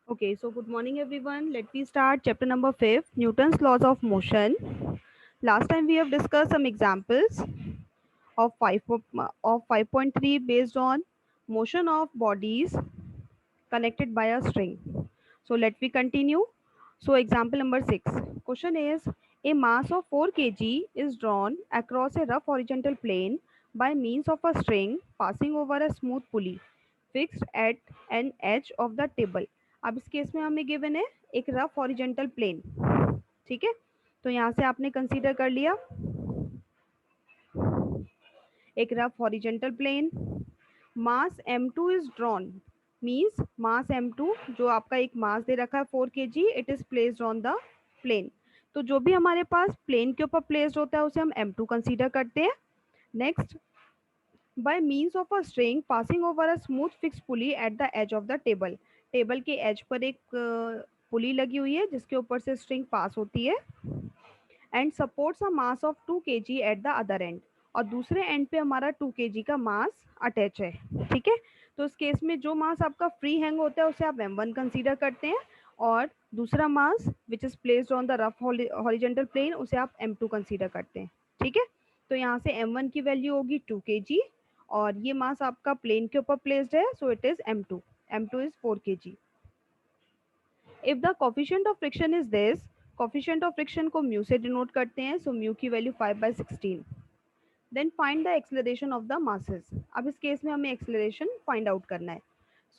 Okay, so good morning everyone. Let me start chapter number 5, Newton's laws of motion. Last time we have discussed some examples of 5.3 based on motion of bodies connected by a string. So let me continue. So example number 6. Question is, a mass of 4 kg is drawn across a rough horizontal plane by means of a string passing over a smooth pulley fixed at an edge of the table. अब इस case में हमें given है एक rough horizontal plane. ठीक है, तो यहाँ से आपने कंसीडर कर लिया एक rough horizontal plane. Mass m2 is drawn means mass m2 जो आपका एक मास दे रखा है 4 kg, it is placed on the plane. तो जो भी हमारे पास प्लेन के ऊपर प्लेस्ड होता है उसे हम m2 कंसीडर करते हैं. Next, by means of a string passing over a smooth fix pulley at the edge of the table. Table के एज पर एक पुली लगी हुई है जिसके ऊपर से स्ट्रिंग पास होती है and supports a mass of 2 kg at the other and. और दूसरे एंड पे हमारा 2 kg का मास अटैच है. ठीक है, तो इस केस में जो मास आपका फ्री हैंग होता है उसे आप m1 कंसीडर करते हैं और दूसरा mass which is placed on the rough horizontal plane उसे आप m2 कंसीडर करते हैं. ठीक है, तो यहाँ से m1 की वैल्यू होगी 2 kg और ये मास आपका प्लेन के ऊपर प्लेस्ड है so it is m2. m2 is 4 kg. If the coefficient of friction is this, coefficient of friction को म्यू से डिनोट करते हैं, सो म्यू की value 5/16. Then find the acceleration of the masses. अब इस केस में हमें एक्सेलरेशन फाइंड आउट करना है.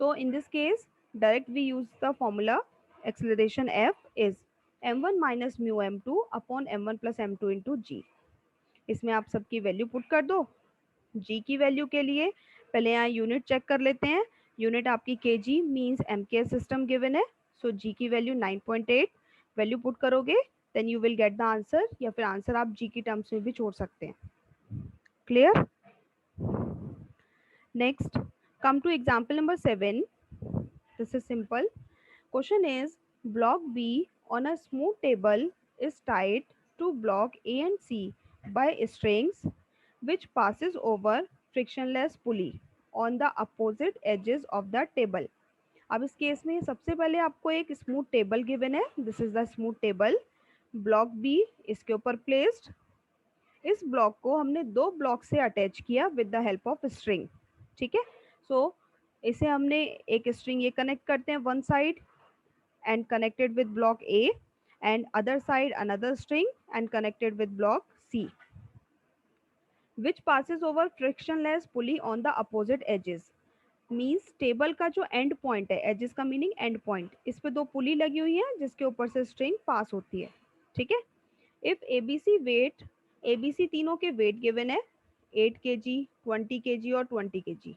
So in this case direct we use the formula acceleration F is m1 minus mu m2 upon m1 plus m2 into g. इसमें आप सबकी value put कर दो. जी की वैल्यू के लिए पहले यहाँ यूनिट चेक कर लेते हैं. यूनिट आपकी K G means M K system given है, सो जी की वैल्यू 9.8 वैल्यू पुट करोगे then you will get the answer, या फिर आंसर आप जी की टर्म्स में भी छोड़ सकते हैं. Clear? Next, come to example number 7. This is simple. Question is, block B on a smooth table is tied to block A and C by strings which passes over frictionless pulley on the opposite edges of the table. अब इस case में सबसे पहले आपको एक smooth table given है. This is the smooth table. Block B इसके ऊपर प्लेस्ड. इस ब्लॉक को हमने दो ब्लॉक से अटैच किया with the help of string. ठीक है, सो इसे हमने एक स्ट्रिंग ये कनेक्ट करते हैं one side and connected with block A, and other side another string and connected with block C, which passes over frictionless pulley on the opposite edges. Means table का जो एंड पॉइंट है, edges का meaning and point, इस पे दो पुली लगी हुई है जिसके ऊपर से स्ट्रिंग पास होती है. ठीक है, इफ एबीसी वेट, एबीसी तीनों के वेट गिवन है 8 kg, 20 kg और 20 kg.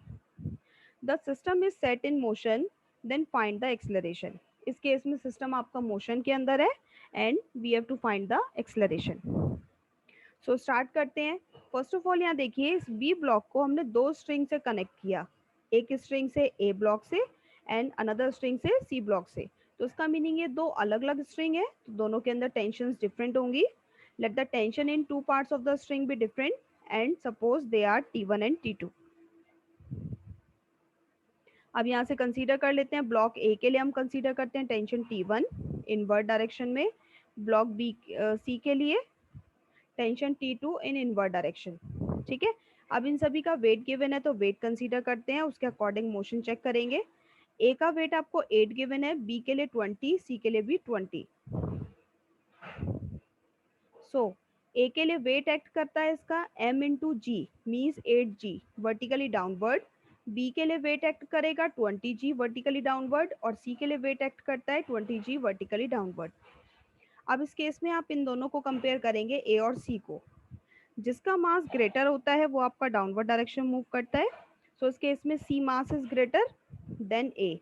The system is set in motion then find the acceleration. इस केस में सिस्टम आपका मोशन के अंदर है and we have to find the acceleration. So start करते हैं. फर्स्ट ऑफ ऑल यहाँ देखिए इस बी ब्लॉक को हमने दो स्ट्रिंग से कनेक्ट किया, एक स्ट्रिंग से ए ब्लॉक से एंड अनदर स्ट्रिंग से सी ब्लॉक से. तो इसका मीनिंग ये दो अलग अलग स्ट्रिंग है तो दोनों के अंदर टेंशन डिफरेंट होंगी. Let the tension in two parts of the string be different and suppose they are T1 and T2. अब यहाँ से कंसीडर कर लेते हैं ब्लॉक ए के लिए हम कंसीडर करते हैं टेंशन T1 इनवर्ट डायरेक्शन में. ब्लॉक बी सी के लिए टेंशन T2 इन इनवर्ट डायरेक्शन. ठीक है, अब इन सभी का वेट गिवन है तो वेट कंसीडर करते हैं, उसके अकॉर्डिंग मोशन चेक करेंगे. ए का वेट आपको 8 गिवन है, बी के लिए 20, सी के लिए भी 20. सो ए के लिए वेट एक्ट करता है इसका m into g means 8g vertically downward. B के लिए वेट एक्ट करेगा 20g वर्टिकली डाउनवर्ड और सी के लिए वेट एक्ट करता है 20g वर्टिकली डाउनवर्ड. अब इस केस में आप इन दोनों को कंपेयर करेंगे ए और सी को. जिसका मास ग्रेटर होता है वो आपका डाउनवर्ड डायरेक्शन मूव करता है. सो इस केस में C mass is greater than A,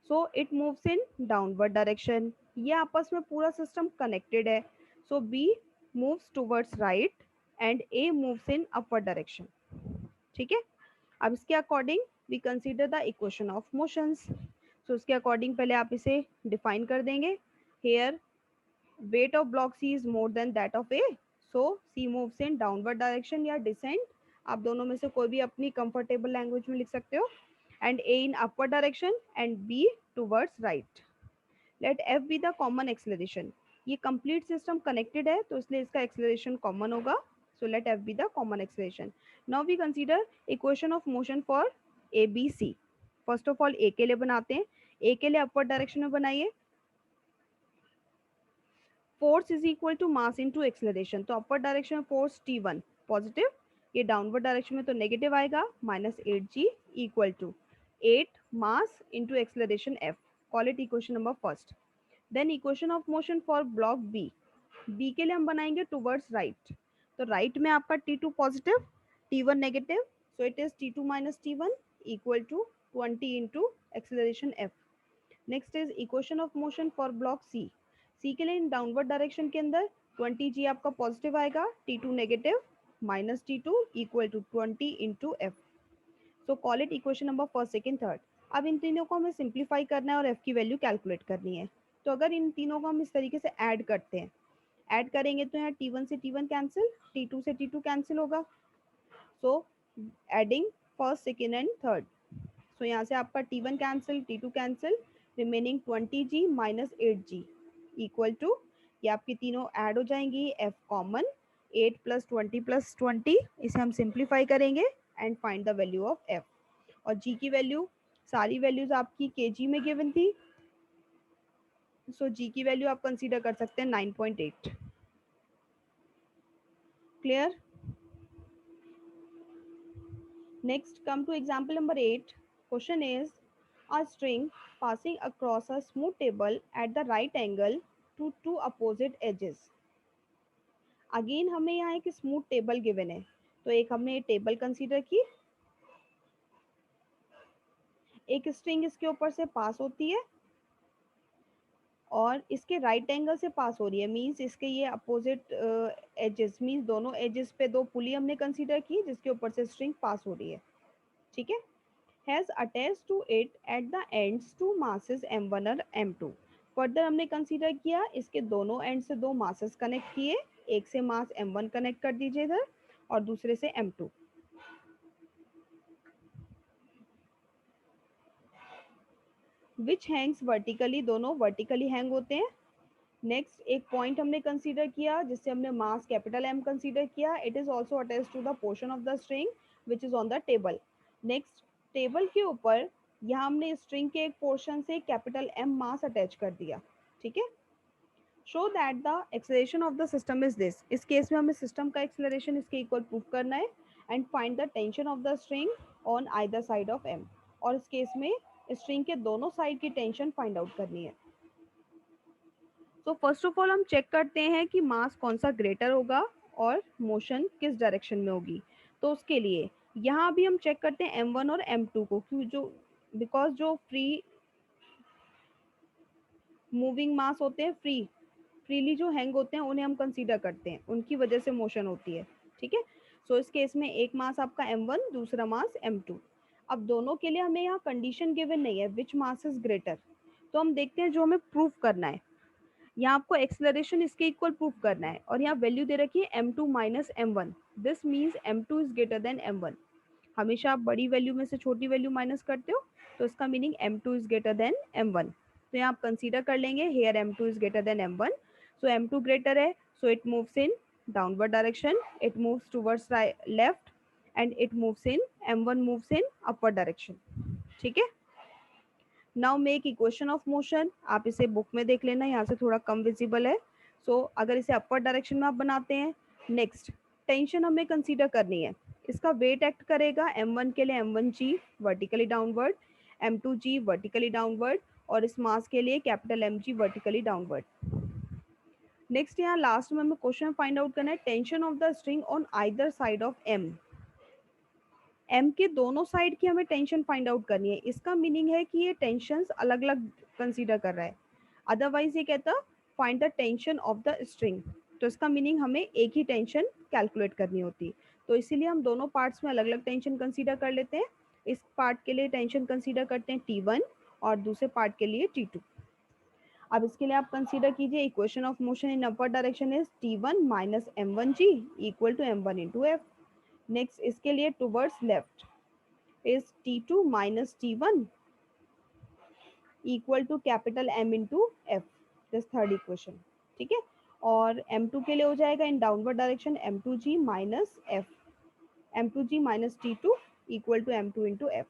so it moves in downward direction. ये आपस में पूरा सिस्टम कनेक्टेड है. So B moves towards right and A moves in upward direction. ठीक है, अब इसके according we consider the equation of motions. So उसके अकॉर्डिंग पहले आप इसे डिफाइन कर देंगे. Here weight of block C is more than that of A, so C moves in downward direction या descent, आप दोनों में से कोई भी अपनी कंफर्टेबल लैंग्वेज में लिख सकते हो, and A in upward direction and B towards right. Let F be the common acceleration, ये कंप्लीट सिस्टम कनेक्टेड है तो इसलिए इसका एक्सेलरेशन कॉमन होगा, so let F be the common acceleration. Now we consider equation of motion for A B C. First of all A के लिए बनाते हैं. ए के लिए अपवर्ड डायरेक्शन में बनाइए. Force is equal to mass into acceleration, तो अपर डायरेक्शन में फोर्स T1 पॉजिटिव, ये डाउनवर्ड डायरेक्शन में तो नेगेटिव आएगा, -8g equal to 8 mass into acceleration f. Call it equation number first. Then equation of motion for block B. B के लिए हम बनाएंगे टूवर्ड्स राइट, तो राइट में आपका T2 positive, T1 negative, so it is T2 minus T1 equal to 20 into acceleration f. Next is equation of motion for block C. C के लिए इन downward direction के अंदर 20g आपका पॉजिटिव आएगा, T2 negative, minus T2 equal to 20 into F. So call it equation number first, second, third. अब इन तीनों को हमें सिंप्लीफाई करना है और एफ की वैल्यू कैलकुलेट करनी है. तो अगर इन तीनों को हम इस तरीके से ऐड करते हैं, ऐड करेंगे तो यहाँ T1 से T1 कैंसिल, T2 से T2 कैंसिल होगा. So adding first, second and third, so यहाँ से आपका T1 cancel, T2 cancel, remaining 20g minus 8g equal to, ये आपकी तीनों ऐड हो जाएंगी, f कॉमन, 8 प्लस 20, इसे हम सिंप्लीफाई करेंगे and find the value of f. और g की वैल्यू, सारी वैल्यूज आपकी kg में गिवन थी, सो g की वैल्यू आप कंसीडर कर सकते हैं 9.8. Clear? Next, come to example number 8. Question is, a string passing across a smooth table at the right angle to two opposite edges. Again हमें यहाँ एक स्मूथ टेबल गिवन है, तो एक हमने टेबल कंसीडर की, एक स्ट्रिंग इसके ऊपर से पास होती है और इसके राइट एंगल से पास हो रही है, मींस इसके ये अपोजिट एजेस, मींस दोनों एजेस पे दो पुली हमने कंसीडर की जिसके ऊपर से स्ट्रिंग पास हो रही है. ठीक है. has attached to it at the ends two masses m1 और m2. फर्दर हमने कंसीडर किया, इसके दोनों एंड से दो मासेस कनेक्ट किए, एक से मास m1 कनेक्ट कर दीजिए इधर और दूसरे से m2. विच हैंग्स वर्टिकली, दोनों वर्टिकली हैंग होते हैं. नेक्स्ट एक पॉइंट हमने कंसीडर किया जिससे हमने मास कैपिटल M कंसीडर किया, it is also attach to the portion of the string which is on the table. Next table के ऊपर यहाँ हमने स्ट्रिंग के एक पोर्शन से कैपिटल M मास अटैच कर दिया. ठीक है. Show that the acceleration of the system is this. इस केस में हमें सिस्टम का एक्सेलरेशन इसके इक्वल प्रूव करना है and find the tension of the string on either side of M. और इस केस में स्ट्रिंग के दोनों साइड की टेंशन फाइंड आउट करनी है. तो फर्स्ट ऑफ ऑल हम चेक करते हैं कि मास कौन सा ग्रेटर होगा और मोशन किस डायरेक्शन में होगी. तो उसके लिए यहाँ भी हम चेक करते हैं M1 और M2 को, क्यों, जो बिकॉज जो फ्री मूविंग मास होते हैं, फ्रीली जो हैंग होते हैं उन्हें हम कंसीडर करते हैं, उनकी वजह से मोशन होती है. ठीक है. सो इस केस में एक मास आपका M1, दूसरा मास M2. अब दोनों के लिए हमें यहाँ कंडीशन गिवन नहीं है विच मास इज ग्रेटर, तो हम देखते हैं जो हमें प्रूफ करना है. यहाँ आपको एक्सेलरेशन इसके इक्वल प्रूफ करना है और यहाँ वैल्यू दे रखी है m2 minus m1. This means m2 is greater than m1. हमेशा आप बड़ी वैल्यू में से छोटी वैल्यू माइनस करते हो, तो इसका meaning m2 is greater than m1. तो यहाँ आप कंसीडर कर लेंगे here m2 is greater than m1. So m2 greater है, so it moves in downward direction, it moves towards left and it moves in, m1 moves in upward direction. ठीक है. Now make equation of motion. आप इसे book में देख लेना, यहाँ से थोड़ा कम विजिबल है. सो अगर इसे अपर डायरेक्शन में आप बनाते हैं, नेक्स्ट टेंशन हमें कंसीडर करनी है. इसका वेट एक्ट करेगा m1 के लिए m1g vertically downward, m2g vertically downward और इस मास के लिए capital mg vertically downward. Next यहाँ लास्ट में हमें क्वेश्चन फाइंड आउट करना है tension of the string on either side of M के दोनों साइड की हमें टेंशन फाइंड आउट करनी है. इसका मीनिंग है कि ये टेंशंस अलग अलग कंसीडर कर रहा है, अदरवाइज ये कहता find the tension of the string, तो इसका मीनिंग हमें एक ही टेंशन कैलकुलेट करनी होती. तो इसीलिए हम दोनों पार्ट्स में अलग अलग टेंशन कंसीडर कर लेते हैं. इस पार्ट के लिए टेंशन कंसीडर करते हैं T1 और दूसरे पार्ट के लिए T2. अब इसके लिए आप कंसीडर कीजिए equation of motion in upper direction is T1 minus m1g equal to m1 into F. Next इसके लिए towards left is T2 minus T1 equal to capital M into F, this third equation, ठीक है। और M2 के लिए हो जाएगा in downward direction M2G minus F, M2G minus T2 equal to M2 into F.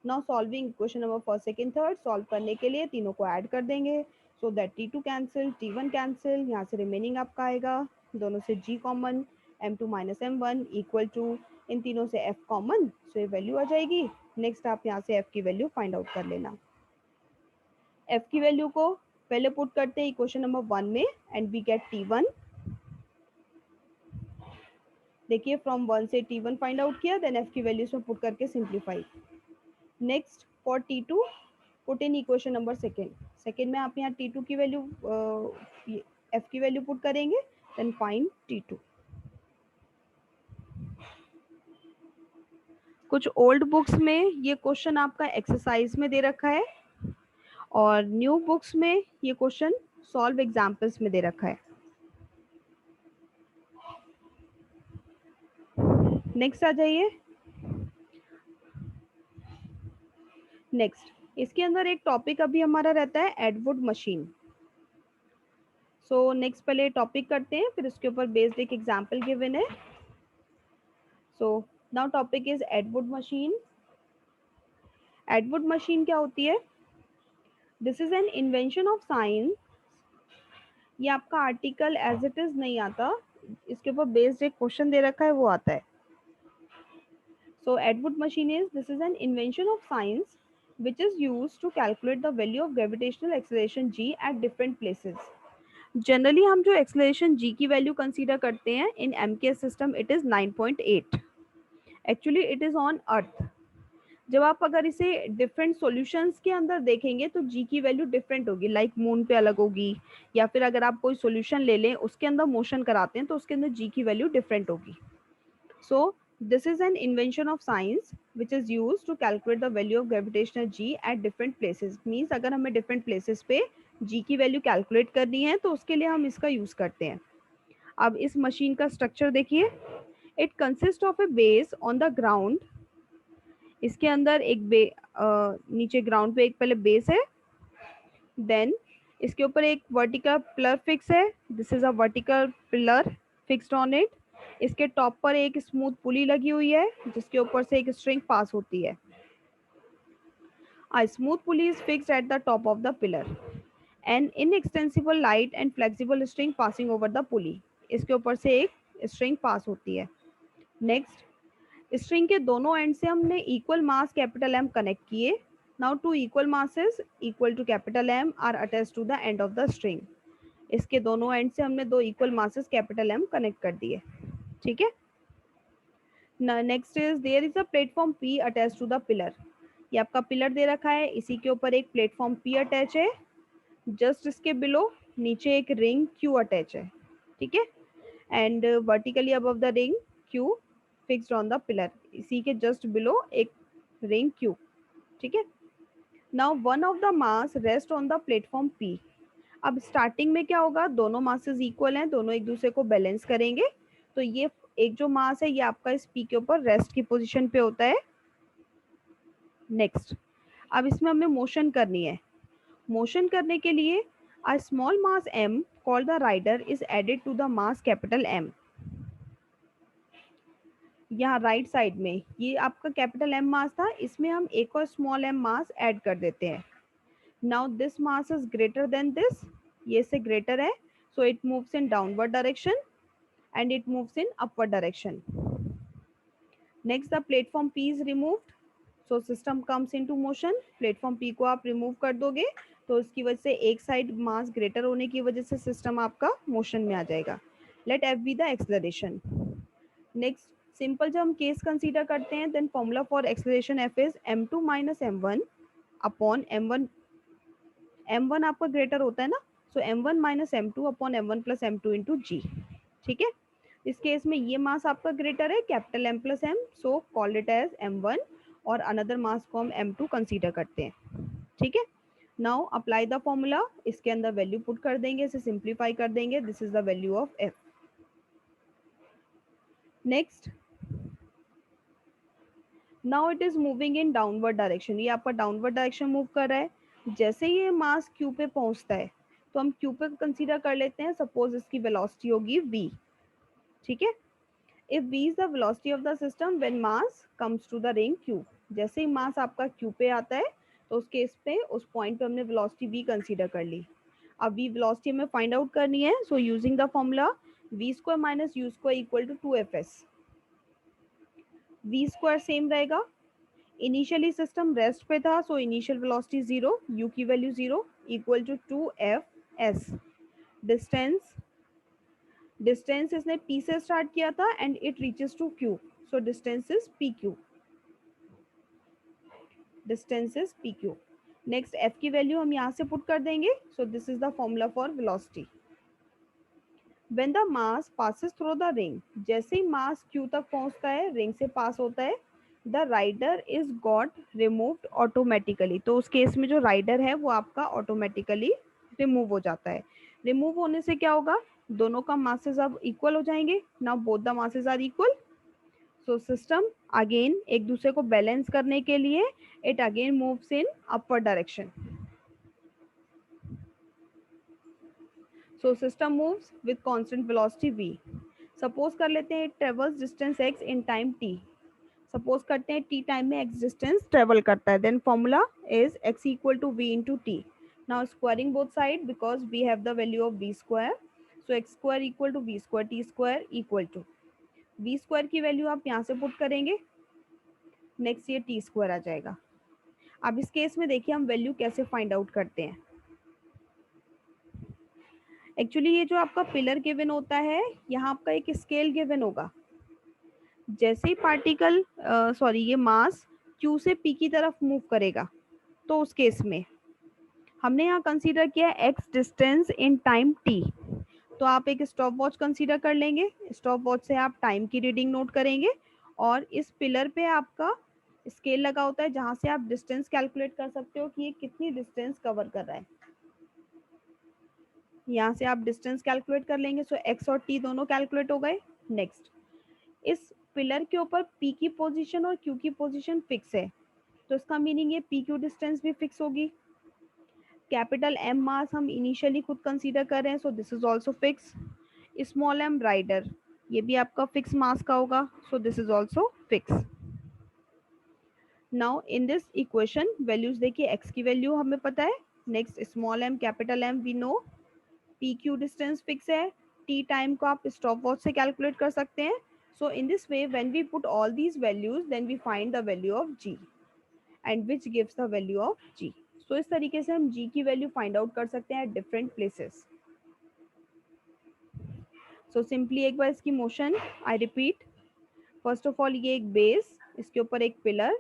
Now solving equation number first second third, solve करने के लिए तीनों को ऐड कर देंगे, so that T2 cancel, T1 cancel, यहाँ से रिमेनिंग आपका आएगा, दोनों से G common, M2 minus M1 equal to, इन तीनों से F कॉमन, सो ये वैल्यू आ जाएगी। नेक्स्ट आप यहाँ से F की वैल्यू फाइंड आउट कर लेना। F की वैल्यू को पहले पुट करते हैं इक्वेशन नंबर 1 में एंड वी गेट T1। देखिए फ्रॉम 1 से T1 फाइंड आउट किया, देन F की वैल्यूज में पुट करके simplify. Next for T2 put in equation number second में आप यहाँ T2 की वैल्यू F की वैल्यू पुट करेंगे, देन फाइंड T2। कुछ ओल्ड बुक्स में ये क्वेश्चन आपका एक्सरसाइज में दे रखा है और न्यू बुक्स में ये क्वेश्चन सॉल्व एग्जाम्पल्स में दे रखा है। नेक्स्ट आ जाइए। नेक्स्ट इसके अंदर एक टॉपिक अभी हमारा रहता है एडवुड मशीन। सो नेक्स्ट पहले टॉपिक करते हैं, फिर उसके ऊपर बेस्ड एक एग्जाम्पल गिवन है। So now topic is Atwood machine. Atwood machine क्या होती है? This is an invention of science. ये आपका आर्टिकल एज इट इज नहीं आता, इसके ऊपर बेस्ड एक क्वेश्चन दे रखा है वो आता है। So Atwood machine is, this is an invention of science which is used to calculate the value of gravitational acceleration g at different places. Generally हम जो एक्सेलरेशन g की वैल्यू कंसीडर करते हैं इन MKS system, it is 9.8। Actually it is on earth. जब आप अगर इसे different solutions के अंदर देखेंगे तो जी की वैल्यू डिफरेंट होगी, लाइक मून पे अलग होगी, या फिर अगर आप कोई सॉल्यूशन ले लें उसके अंदर मोशन कराते हैं तो उसके अंदर जी की वैल्यू डिफरेंट होगी। So this is an invention of science which is use to calculate the value of gravitational G at different places. Means अगर हमें डिफरेंट प्लेसेस पे जी की वैल्यू कैलकुलेट करनी है तो उसके लिए हम इसका यूज करते हैं। अब इस मशीन का स्ट्रक्चर देखिए। It consist of A base on the ground. इसके अंदर एक नीचे ग्राउंड पे एक पहले बेस है, देन इसके ऊपर एक वर्टिकल पिलर फिक्स है, this is a vertical pillar fixed on it. इसके टॉप पर एक स्मूथ पुली लगी हुई है जिसके ऊपर से एक स्ट्रिंग पास होती है। A smooth pulley is fixed at the top of the pillar. An inextensible light and flexible string passing over the pulley. इसके ऊपर से एक स्ट्रिंग पास होती है। नेक्स्ट स्ट्रिंग के दोनों एंड से हमने equal mass capital M connect किए। Now two equal masses equal to capital M are attached to the end of the string. इसके दोनों एंड से हमने दो equal masses capital M connect कर दिए, ठीक है। Next is there is a platform P attach to the pillar. ये आपका पिलर दे रखा है, इसी के ऊपर एक प्लेटफॉर्म पी अटैच है, जस्ट इसके बिलो नीचे एक रिंग क्यू अटैच है, ठीक है। And vertically above the ring Q fixed on the pillar, इसी के जस्ट बिलो एक रिंग क्यू, ठीक है। Now one of the mass rest on the platform P. अब स्टार्टिंग में क्या होगा, दोनों मासेस इक्वल हैं, दोनों एक दूसरे को बैलेंस करेंगे, तो ये एक जो मास है ये आपका इस पी के ऊपर रेस्ट की पोजीशन पे होता है। नेक्स्ट अब इसमें हमें मोशन करनी है। मोशन करने के लिए a small mass m called the rider is added to the mass capital M। यहाँ राइट साइड में ये आपका कैपिटल M मास था, इसमें हम एक और स्मॉल m मास ऐड कर देते हैं। Now this mass is greater then this, ये से ग्रेटर है, so it moves in downward direction and it moves in upward direction. Next the platform P is removed, so system comes into motion। Platform P को आप remove कर दोगे तो उसकी वजह से एक साइड मास ग्रेटर होने की वजह से सिस्टम आपका मोशन में आ जाएगा। Let F be the acceleration। Next simple जब हम केस कंसीडर करते हैं then formula for acceleration F is m2 minus m1 upon m1। m1 आपका ग्रेटर होता है ना, so m1 minus m2 upon m1 plus m2 into g, ठीक है। इस केस में ये मास आपका ग्रेटर है capital M plus M, so call it as m1 और अनदर मास को हम m2 कंसीडर करते हैं, ठीक है। नाउ अप्लाई द फॉर्मूला, इसके अंदर वैल्यू पुट कर देंगे, इसे सिंप्लीफाई कर देंगे, this is the value of F। Next now it is moving in downward direction, ये आपका डाउनवर्ड डायरेक्शन मूव कर रहा है। जैसे ये मास क्यू पे पहुंचता है तो हम क्यू पे कंसीडर कर लेते हैं, सपोज इसकी वेलोसिटी होगी v, ठीक है। If v is the velocity of the system when mass comes to the ring q, जैसे ही मास आपका q पे आता है तो उस केस पे उस पॉइंट पे हमने वेलोसिटी v कंसीडर कर ली। अब v वेलोसिटी हमें फाइंड आउट करनी है, सो using the formula v square minus u square equal to 2fs। v square same रहेगा, इनिशियली सिस्टम रेस्ट पे था सो इनिशियल वेलोसिटी 0, u की वैल्यू 0 equal to 2fs। Distance distance इसने p से स्टार्ट किया था and it reaches to q, so distance is pq, distance is pq। Next f की वैल्यू हम यहाँ से पुट कर देंगे, सो this is the formula for velocity. When the mass passes through the ring, जैसे ही मास q तक पहुंचता है, रिंग से पास होता है, the rider is got removed automatically, तो उस केस में जो राइडर है वो आपका ऑटोमेटिकली रिमूव हो जाता है। रिमूव होने से क्या होगा, दोनों का मासेस अब इक्वल हो जाएंगे, now both the masses are equal, so system again एक दूसरे को बैलेंस करने के लिए it again moves in upper direction. So system moves with constant velocity v। Suppose कर लेते हैं travels distance x in time t, suppose करते हैं t टाइम में x डिस्टेंस ट्रेवल करता है, then formula is x equal to v into T. Now squaring both side because we have the value of v square, so x square equal to v square T square equal to v square की value आप यहाँ से put करेंगे, next ये T square आ जाएगा। अब इस case में देखिए हम वैल्यू कैसे फाइंड आउट करते हैं। एक्चुअली ये जो आपका पिलर गिवन होता है, यहाँ आपका एक स्केल गिवन होगा, जैसे ही पार्टिकल सॉरी ये मास q से p की तरफ मूव करेगा तो उस केस में हमने यहाँ कंसीडर किया x distance in time t, तो आप एक स्टॉप वॉच कंसीडर कर लेंगे, स्टॉप वॉच से आप टाइम की रीडिंग नोट करेंगे और इस पिलर पे आपका स्केल लगा होता है जहां से आप डिस्टेंस कैलकुलेट कर सकते हो कि ये कितनी डिस्टेंस कवर कर रहा है, यहाँ से आप डिस्टेंस कैलकुलेट कर लेंगे, सो x और t दोनों कैलकुलेट हो गए। नेक्स्ट इस पिलर के ऊपर p की पोजीशन और q की पोजीशन फिक्स है, तो इसका मीनिंग ये पी क्यू डिस्टेंस भी फिक्स होगी। कैपिटल एम मास हम इनिशियली खुद कंसीडर कर रहे हैं, so this is also fix. Small M rider ये भी आपका फिक्स मास का होगा, so this is also fix. Now in this equation values देखिए, x की वैल्यू हमें पता है, next small M capital M we know, P Q distance fix है, टी टाइम को आप स्टॉप वॉच से कैलकुलेट कर सकते हैं। So in this way when we put all these values then we find the value of g and which gives the value of g। So इस तरीके से हम g की वैल्यू फाइंड आउट कर सकते हैं eight different places. So simply एक बार इसकी motion I repeat, first of all ये एक बेस, इसके ऊपर एक पिलर,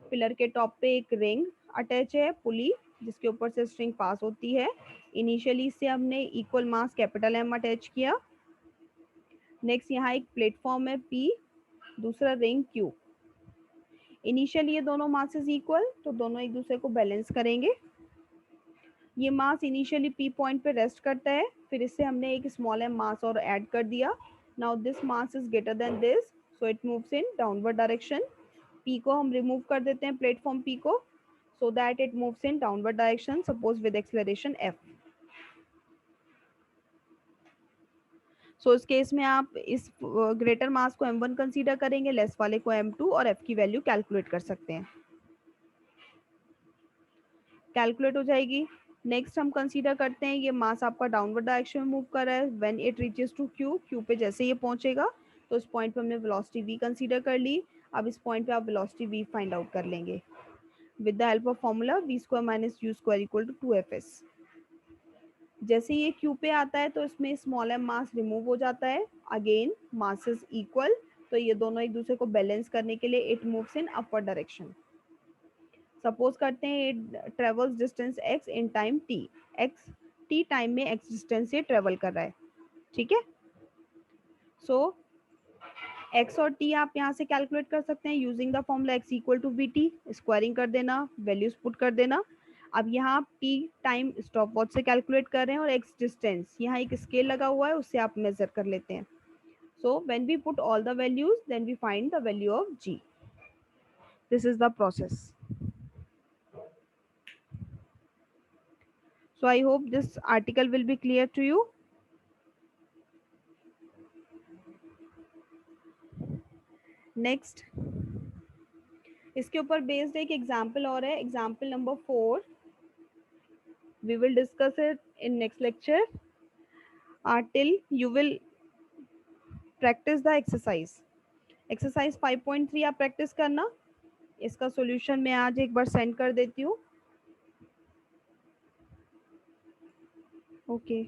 पिलर के टॉप पे एक रिंग अटैच है पुली जिसके ऊपर से स्ट्रिंग पास होती है, इनिशियली इससे हमने equal mass capital M attach किया। नेक्स्ट यहाँ एक प्लेटफॉर्म है P, दूसरा रिंग Q, इनिशियली ये दोनों मासेस इक्वल तो दोनों एक दूसरे को बैलेंस करेंगे। ये मास इनिशियली P पॉइंट पे रेस्ट करता है, फिर इससे हमने एक स्मॉल एम मास और ऐड कर दिया। Now this mass is greater then this, so it moves in downward direction. P को हम रिमूव कर देते हैं प्लेटफॉर्म P को, so that it moves in downward direction, suppose with acceleration f। सो इस केस में आप इस ग्रेटर मास को m1 कंसीडर करेंगे, लेस वाले को m2 और f की वैल्यू कैलकुलेट कर सकते हैं, कैलकुलेट हो जाएगी। नेक्स्ट हम कंसीडर करते हैं ये मास आपका डाउनवर्ड डायरेक्शन में मूव कर रहा है, when it reaches to q पे जैसे ये पहुंचेगा तो इस पॉइंट पे हमने वेलोसिटी v कंसीडर कर ली। अब इस पॉइंट पे आप वेलोसिटी v फाइंड आउट कर लेंगे with the help of formula v square minus u square equal to 2fs। जैसे ये q पे आता है तो इसमें स्मॉल एम मास रिमूव हो जाता है, अगेन मास इज इक्वल, तो ये दोनों एक दूसरे को बैलेंस करने के लिए it moves in upper direction. Suppose करते हैं it travels distance x in time t, x t time में x डिस्टेंस से ट्रेवल कर रहा है, ठीक है। सो x और t आप यहाँ से कैलकुलेट कर सकते हैं using the formula x equal to V T, squaring कर देना, वैल्यूज पुट कर देना। अब यहाँ आप t टाइम स्टॉप वॉच से कैलकुलेट कर रहे हैं और x डिस्टेंस यहाँ एक स्केल लगा हुआ है उससे आप मेजर कर लेते हैं। So when we put all the values then we find the value of g। This is the process. So I hope this article will be clear to you. Next इसके ऊपर बेस्ड एक example और है, example number 4. We will discuss it in next lecture. Till you will practice the exercise. Exercise 5.3 आप practice करना. इसका solution मैं आज एक बार सेंड कर देती हूँ. ओके